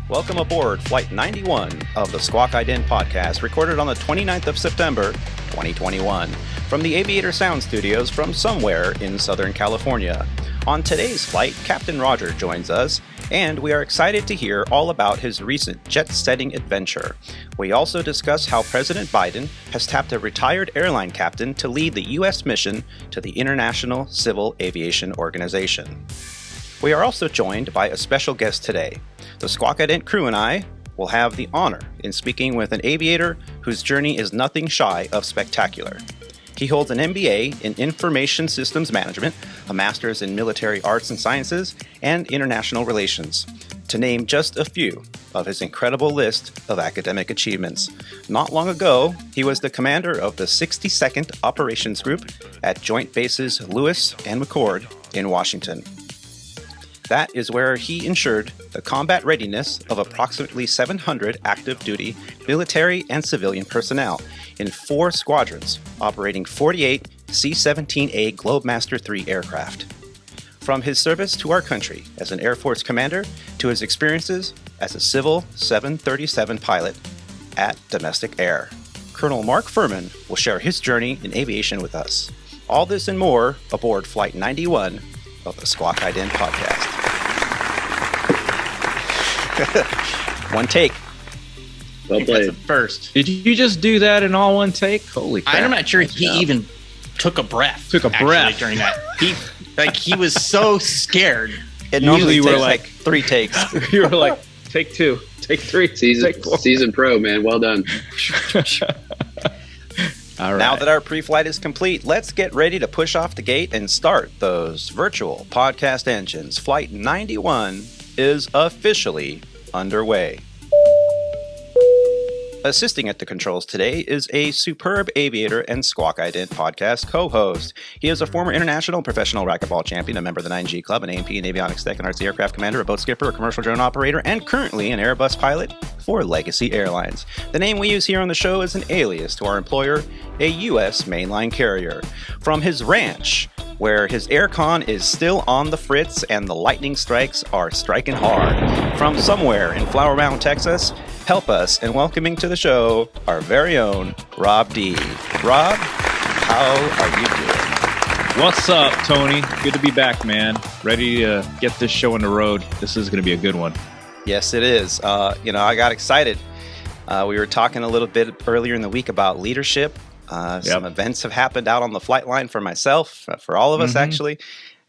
Welcome aboard Flight 91 of the Squawk Ident podcast, recorded on the 29th of September, 2021, from the Aviator Sound Studios from somewhere in Southern California. On today's flight, Captain Roger joins us, and we are excited to hear all about his recent jet-setting adventure. We also discuss how President Biden has tapped a retired airline captain to lead the U.S. mission to the International Civil Aviation Organization. We are also joined by a special guest today. The Squawk Ident crew and I will have the honor in speaking with an aviator whose journey is nothing shy of spectacular. He holds an MBA in Information Systems Management, a Master's in Military Arts and Sciences, and International Relations, to name just a few of his incredible list of academic achievements. Not long ago, he was the commander of the 62nd Operations Group at Joint Bases Lewis and McChord in Washington. That is where he ensured the combat readiness of approximately 700 active duty military and civilian personnel in 4 squadrons operating 48 C-17A Globemaster III aircraft. From his service to our country as an Air Force commander to his experiences as a civil 737 pilot at Domestic Air, Colonel Mark Fuhrmann will share his journey in aviation with us. All this and more aboard Flight 91 of the Squawk Ident podcast. One take. Well played. That's a first. Did you just do that in all one take? Holy crap. I'm not sure he even took a breath. Took a breath during that. He was so scared. It normally Usually takes we're like 3 takes. You were like, take 2, take 3, take 4. Season pro, man. Well done. All right. Now that our pre-flight is complete, let's get ready to push off the gate and start those virtual podcast engines. Flight 91 is officially underway. Assisting at the controls today is a superb aviator and Squawk Ident podcast co-host. He is a former international professional racquetball champion, a member of the 9G Club, an A&P and avionics tech and artsy aircraft commander, a boat skipper, a commercial drone operator, and currently an Airbus pilot for Legacy Airlines. The name we use here on the show is an alias to our employer, a U.S. mainline carrier. From his ranch, where his aircon is still on the fritz and the lightning strikes are striking hard. From somewhere in Flower Mound, Texas, help us in welcoming to the show our very own Rob D. Rob, how are you doing? What's up, Tony? Good to be back, man. Ready to get this show on the road. This is going to be a good one. Yes, it is. I got excited. We were talking a little bit earlier in the week about leadership. Some events have happened out on the flight line for myself, for all of us actually,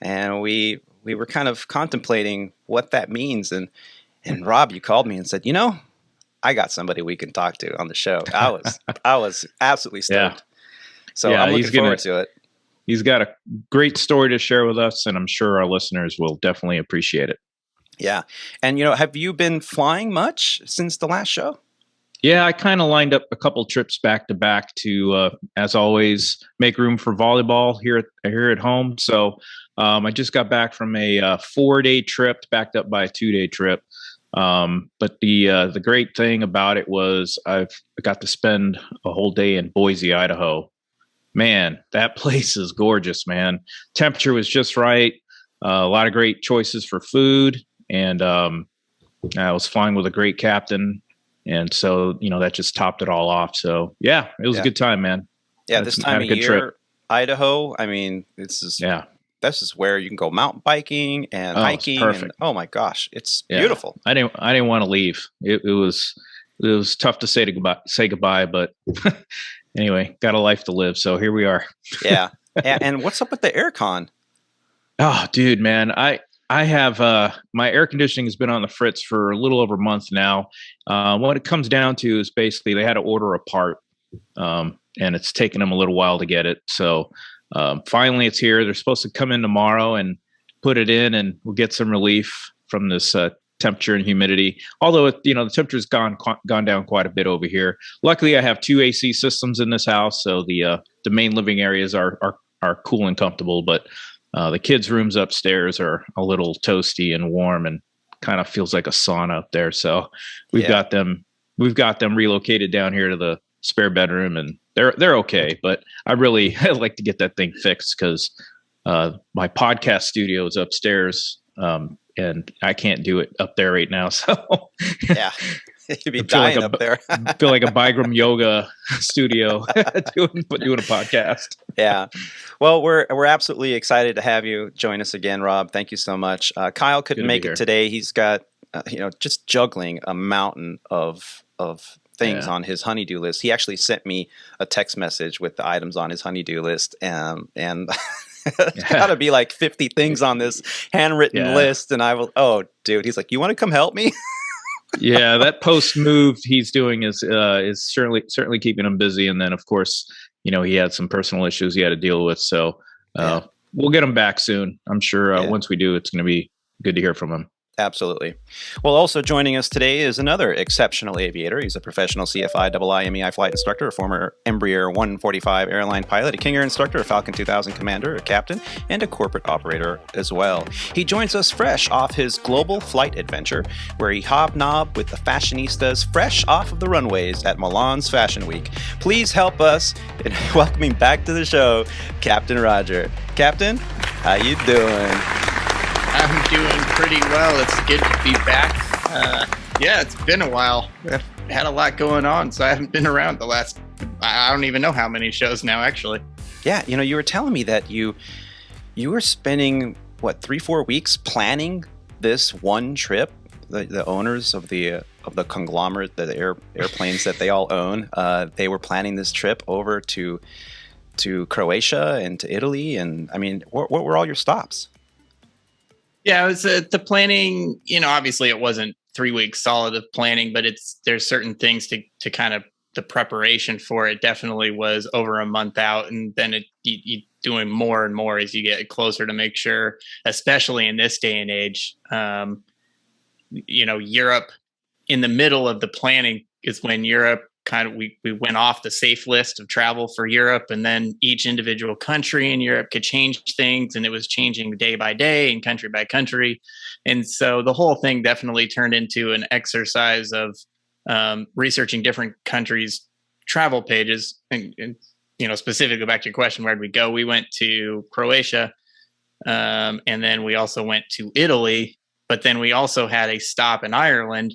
and we were kind of contemplating what that means. And Rob, you called me and said, I got somebody we can talk to on the show. I was absolutely stoked. Yeah. So I'm looking forward to it. He's got a great story to share with us, and I'm sure our listeners will definitely appreciate it. Yeah. And, have you been flying much since the last show? Yeah, I kind of lined up a couple trips back to back to, as always, make room for volleyball here at home. So I just got back from a 4-day trip, backed up by a 2-day trip. But the great thing about it was I got to spend a whole day in Boise, Idaho. Man, that place is gorgeous, man. Temperature was just right. A lot of great choices for food, and I was flying with a great captain. And so, that just topped it all off. So, yeah, it was a good time, man. Yeah, this time of year, trip. Idaho, this is where you can go mountain biking and hiking. And, oh my gosh, it's beautiful. I didn't want to leave. It was tough to say goodbye, but anyway, got a life to live. So here we are. Yeah. And what's up with the aircon? Oh, dude, man, I have my air conditioning has been on the fritz for a little over a month now. What it comes down to is basically they had to order a part, and it's taken them a little while to get it. So finally, it's here. They're supposed to come in tomorrow and put it in, and we'll get some relief from this temperature and humidity. Although the temperature's gone down quite a bit over here. Luckily, I have 2 AC systems in this house, so the main living areas are cool and comfortable, but the kids' rooms upstairs are a little toasty and warm, and kind of feels like a sauna up there. So we've got them relocated down here to the spare bedroom, and they're okay. But I'd like to get that thing fixed because my podcast studio is upstairs, and I can't do it up there right now. So Yeah. You'd be dying up there. feel like a Bikram yoga studio doing a podcast. Yeah. Well, we're absolutely excited to have you join us again, Rob. Thank you so much. Kyle couldn't make it today. He's got just juggling a mountain of things on his honey-do list. He actually sent me a text message with the items on his honey-do list, and it's got to be like 50 things on this handwritten list. And oh, dude, he's like, you want to come help me? Yeah, that post move he's doing is certainly keeping him busy. And then, of course, he had some personal issues he had to deal with. So we'll get him back soon. I'm sure once we do, it's going to be good to hear from him. Absolutely. Well, also joining us today is another exceptional aviator. He's a professional CFI IIMEI flight instructor, a former Embraer 145 airline pilot, a King Air instructor, a Falcon 2000 commander, a captain, and a corporate operator as well. He joins us fresh off his global flight adventure, where he hobnobbed with the fashionistas fresh off of the runways at Milan's Fashion Week. Please help us in welcoming back to the show, Captain Roger. Captain, how you doing? I'm doing pretty well. It's good to be back. It's been a while. I've had a lot going on, so I haven't been around the last, I don't even know how many shows now, actually. Yeah, you were telling me that you were spending, 3-4 weeks planning this one trip. The owners of the conglomerate, the airplanes that they all own, they were planning this trip over to Croatia and to Italy. And I mean, what were all your stops? Yeah, it was the planning. Obviously, it wasn't 3 weeks solid of planning, but there's certain things to kind of the preparation for it. Definitely was over a month out, and then you doing more and more as you get closer to make sure, especially in this day and age. Europe in the middle of the planning is when Europe we went off the safe list of travel for Europe, and then each individual country in Europe could change things, and it was changing day by day and country by country. And so the whole thing definitely turned into an exercise of researching different countries' travel pages. And specifically back to your question, where did we go? We went to Croatia, and then we also went to Italy, but then we also had a stop in Ireland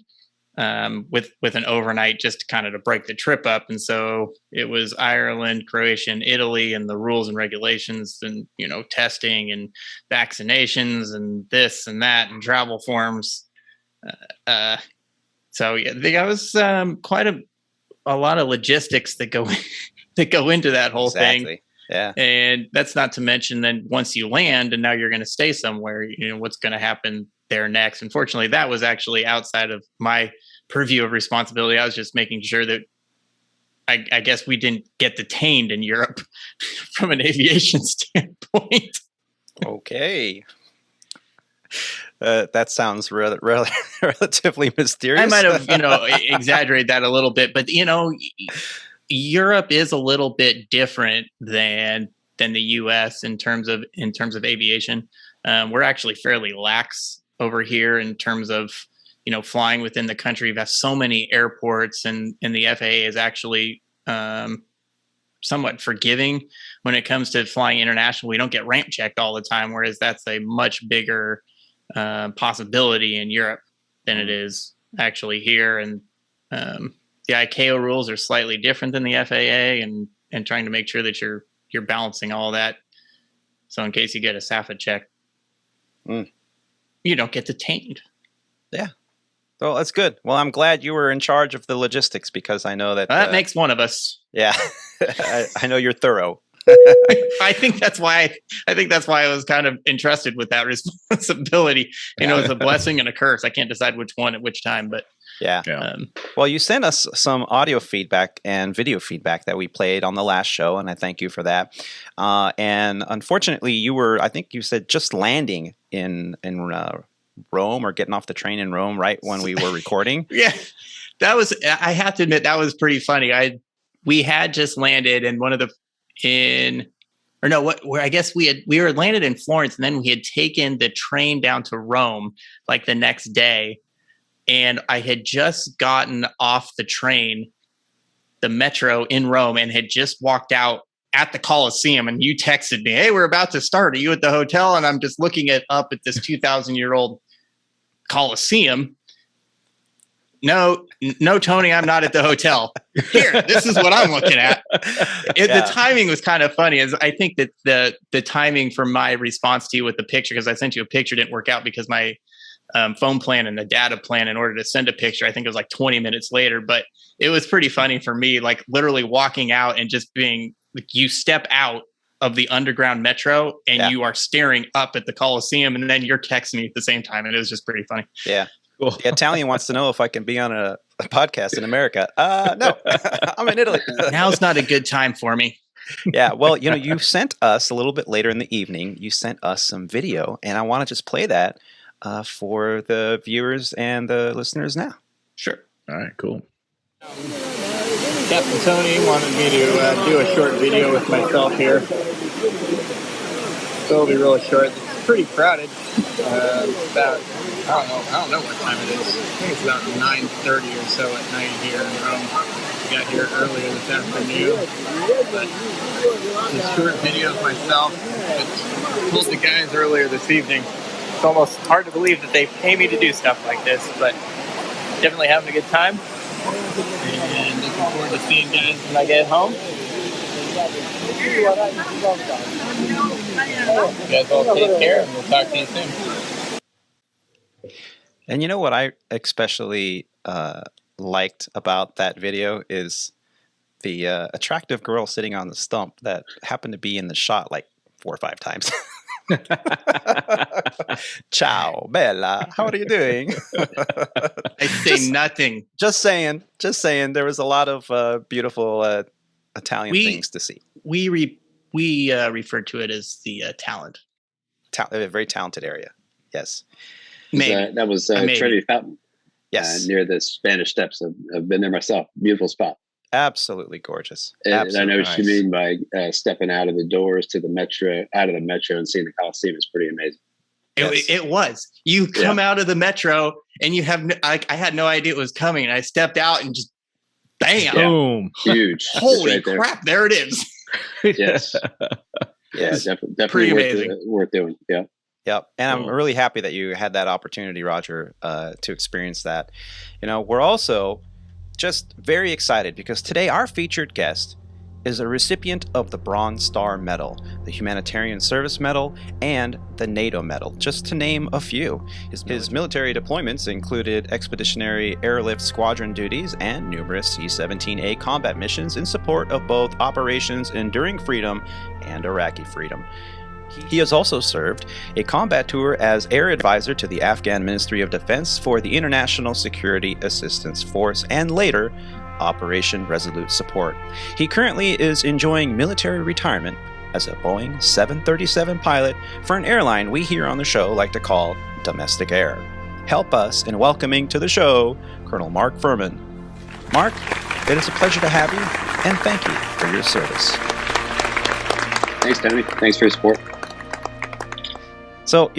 with an overnight, just kind of to break the trip up. And so it was Ireland, Croatia, and Italy, and the rules and regulations, and testing and vaccinations and this and that and travel forms. So yeah, there was quite a lot of logistics that go into that whole thing. Yeah. And that's not to mention then once you land and now you're going to stay somewhere, what's going to happen there next. Unfortunately, that was actually outside of my purview of responsibility. I was just making sure that I guess we didn't get detained in Europe from an aviation standpoint. Okay. That sounds relatively mysterious. I might have, exaggerated that a little bit, but Europe is a little bit different than the U.S. in terms of aviation. We're actually fairly lax over here in terms of flying within the country. We have so many airports, and the FAA is actually somewhat forgiving when it comes to flying international. We don't get ramp checked all the time, whereas that's a much bigger possibility in Europe than it is actually here. And the ICAO rules are slightly different than the FAA, and trying to make sure that you're balancing all that. So in case you get a SAFA check, you don't get detained. Yeah. Well, that's good. Well, I'm glad you were in charge of the logistics, because I know that makes one of us. Yeah. I know you're thorough. I think that's why I was kind of entrusted with that responsibility. It's a blessing and a curse. I can't decide which one at which time, but yeah. Well, you sent us some audio feedback and video feedback that we played on the last show, and I thank you for that. And unfortunately, I think you said just landing in Rome, or getting off the train in Rome right when we were recording. Yeah, I have to admit, that was pretty funny. We had just landed in I guess we were landed in Florence, and then we had taken the train down to Rome like the next day. And I had just gotten off the train, the metro in Rome, and had just walked out at the Colosseum. And you texted me, "Hey, we're about to start. Are you at the hotel?" And I'm just looking up at this 2,000-year-old Coliseum. No, Tony, I'm not at the hotel. Here, this is what I'm looking at. The timing was kind of funny. As I think that the timing for my response to you with the picture, because I sent you a picture, didn't work out because my phone plan and the data plan, in order to send a picture, I think it was like 20 minutes later. But it was pretty funny for me, like literally walking out and just being like, you step out of the underground metro and you are staring up at the Coliseum, and then you're texting me at the same time, and it was just pretty funny. Yeah. Cool. The Italian wants to know if I can be on a podcast in America. No, I'm in Italy. Now's not a good time for me. Yeah. Well, you sent us a little bit later in the evening, you sent us some video, and I want to just play that for the viewers and the listeners now. Sure. All right, cool. Captain Tony wanted me to do a short video with myself here. So it'll be really short. It's pretty crowded. About I don't know what time it is. I think it's about 9:30 or so at night here in Rome. We got here earlier this afternoon. But it's a short video of myself. I told the guys earlier this evening, it's almost hard to believe that they pay me to do stuff like this, but definitely having a good time. And looking forward to seeing guys when I get home. You guys all take care, and we'll talk to you soon. And you know what I especially liked about that video is the attractive girl sitting on the stump that happened to be in the shot like 4 or 5 times. Ciao, Bella. How are you doing? I say nothing. Just saying. There was a lot of beautiful Italian things to see. We refer to it as the talent. A very talented area. Yes. Maybe. That was Trevi Fountain. Yes. Near the Spanish Steps. I've been there myself. Beautiful spot. Absolutely gorgeous. And Absolutely I know what you mean by stepping out of the doors to the metro, out of the metro and seeing the Coliseum is pretty amazing. It was. You come out of the metro and you have, I had no idea it was coming. And I stepped out and just bam. Boom. Huge. Holy crap. There it is. Yes. Yeah, definitely worth doing. Yeah. Yep. And I'm really happy that you had that opportunity, Roger, to experience that. We're also just very excited because today our featured guest is a recipient of the Bronze Star Medal, the Humanitarian Service Medal, and the NATO Medal, just to name a few. His military deployments included expeditionary airlift squadron duties and numerous C-17A combat missions in support of both Operations Enduring Freedom and Iraqi Freedom. He has also served a combat tour as air advisor to the Afghan Ministry of Defense for the International Security Assistance Force and later Operation Resolute Support. He currently is enjoying military retirement as a Boeing 737 pilot for an airline we here on the show like to call Domestic Air. Help us in welcoming to the show Colonel Mark Fuhrmann. Mark, it is a pleasure to have you, and thank you for your service. Thanks, Tony. Thanks for your support. So,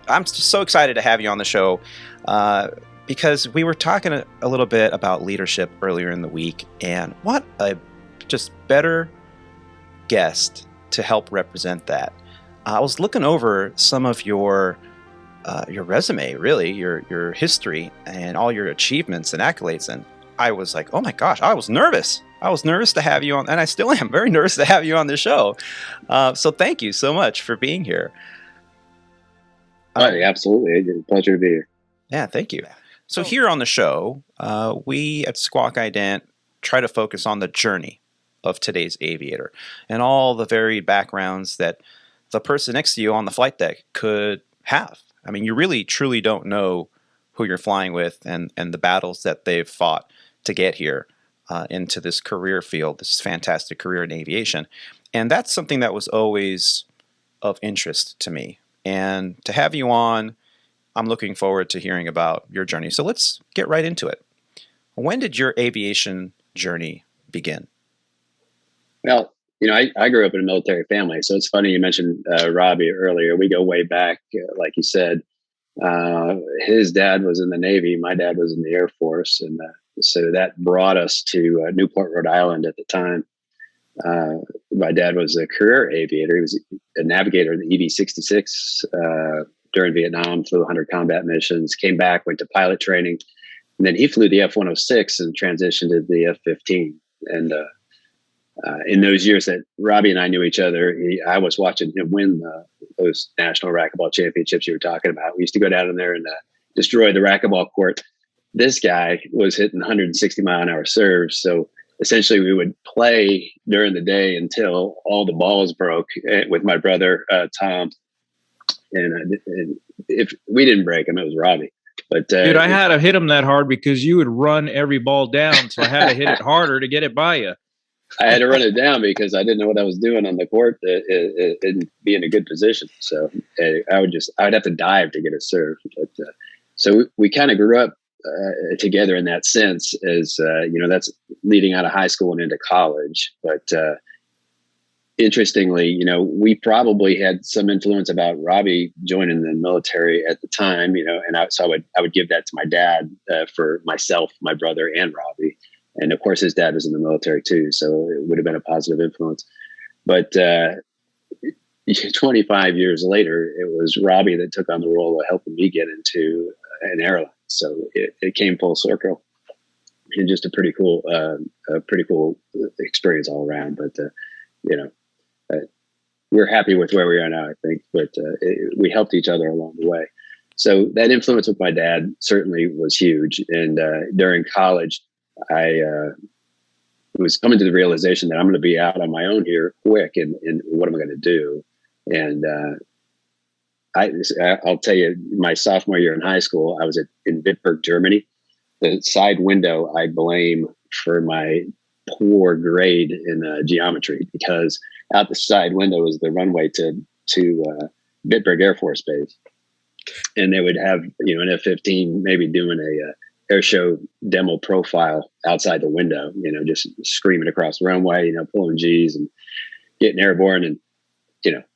I'm so excited to have you on the show because we were talking a little bit about leadership earlier in the week, and what a just better guest to help represent that. I was looking over some of your resume, really, your history and all your achievements and accolades, and I was like, oh my gosh, I was nervous. I was nervous to have you on, and I still am very nervous to have you on the show. So thank you so much for being here. Absolutely. It's a pleasure to be here. Yeah, thank you. So here on the show, we at Squawk Ident try to focus on the journey of today's aviator and all the varied backgrounds that the person next to you on the flight deck could have. I mean, you really, truly don't know who you're flying with and the battles that they've fought to get here into this career field, this fantastic career in aviation. And that's something that was always of interest to me. And to have you on, I'm looking forward to hearing about your journey. So let's get right into it. When did your aviation journey begin? Well, I grew up in a military family, so it's funny you mentioned Robbie earlier. We go way back, like you said. His dad was in the Navy. My dad was in the Air Force. And so that brought us to Newport, Rhode Island at the time. My dad was a career aviator. He was a navigator of the EV-66 during Vietnam, flew 100 combat missions, came back, went to pilot training, and then he flew the F-106 and transitioned to the F-15. And in those years that Robbie and I knew each other, I was watching him win those national racquetball championships you were talking about. We used to go down in there and destroy the racquetball court. This guy was hitting 160 mile an hour serves. So essentially we would play during the day until all the balls broke with my brother, Tom. And if we didn't break him, it was Robbie. But dude, I had to hit him that hard because you would run every ball down. So I had to hit it harder to get it by you. I had to run it down because I didn't know what I was doing on the court and be in a good position. So I'd have to dive to get a serve. But, so we kind of grew up together in that sense as, that's leading out of high school and into college. But interestingly, we probably had some influence about Robbie joining the military at the time, and so I would give that to my dad for myself, my brother, and Robbie. And of course, his dad was in the military too, so it would have been a positive influence. But 25 years later, it was Robbie that took on the role of helping me get into an airline. So it came full circle, and just a pretty cool experience all around. But we're happy with where we are now, I think. But we helped each other along the way. So that influence with my dad certainly was huge. And during college, I was coming to the realization that I'm going to be out on my own here quick, and what am I going to do? And I'll tell you, my sophomore year in high school, I was in Bitburg, Germany. The side window I blame for my poor grade in geometry, because out the side window was the runway to Bitburg Air Force Base, and they would have an F-15 maybe doing a air show demo profile outside the window, just screaming across the runway, pulling G's and getting airborne. And,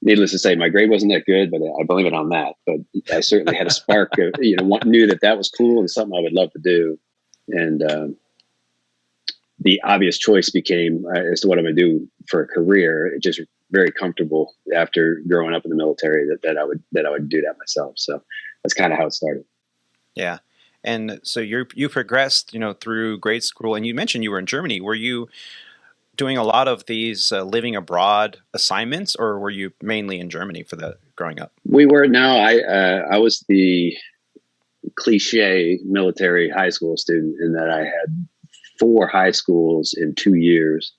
needless to say, my grade wasn't that good, but I blame it on that. But I certainly had a spark of, knew that was cool and something I would love to do. And the obvious choice became as to what I'm going to do for a career. It just very comfortable after growing up in the military that I would do that myself. So that's kind of how it started. Yeah. And so you progressed, through grade school, and you mentioned you were in Germany. Were you doing a lot of these living abroad assignments, or were you mainly in Germany for the growing up? We were. No, I was the cliche military high school student in that I had 4 high schools in 2 years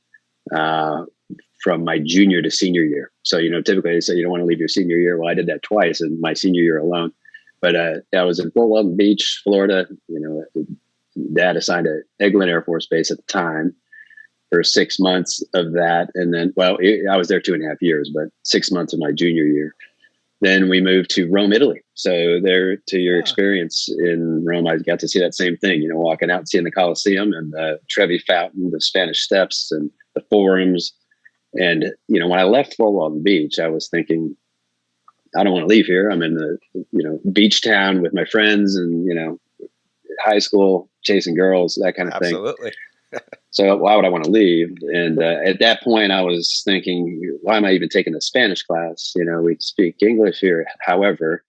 from my junior to senior year. So, typically they say you don't want to leave your senior year. Well, I did that twice in my senior year alone. But I was in Fort Walton Beach, Florida. Dad assigned to Eglin Air Force Base at the time for 6 months of that. And then, I was there 2.5 years, but 6 months of my junior year. Then we moved to Rome, Italy. So there, to your experience in Rome, I got to see that same thing, walking out and seeing the Colosseum and the Trevi Fountain, the Spanish Steps and the forums. And, when I left Fort Walton Beach, I was thinking, I don't want to leave here. I'm in the, beach town with my friends and, high school, chasing girls, that kind of thing. Absolutely. So why would I want to leave? And at that point, I was thinking, why am I even taking a Spanish class? We speak English here. However,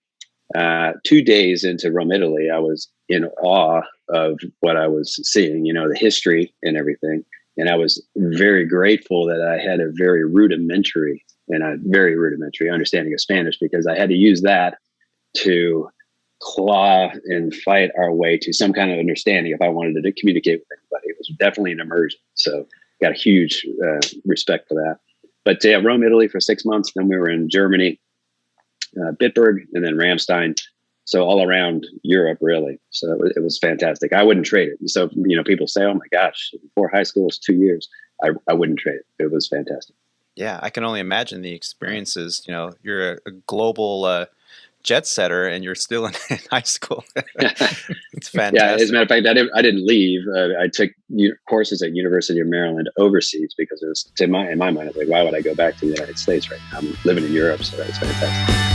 2 days into Rome, Italy, I was in awe of what I was seeing, the history and everything. And I was very grateful that I had a very rudimentary understanding of Spanish, because I had to use that to claw and fight our way to some kind of understanding if I wanted to communicate with anybody. It was definitely an immersion. So got a huge respect for that. But Rome, Italy for 6 months. Then we were in Germany, Bitburg, and then Ramstein. So all around Europe, really. So it was fantastic. I wouldn't trade it. So, people say, oh my gosh, 4 high schools, 2 years. I wouldn't trade it. It was fantastic. Yeah, I can only imagine the experiences. You're a global jet setter, and you're still in high school. It's fantastic. Yeah, as a matter of fact, I didn't leave. I took courses at University of Maryland overseas because it was, in my mind, I was like, why would I go back to the United States right now? I'm living in Europe, so that's fantastic.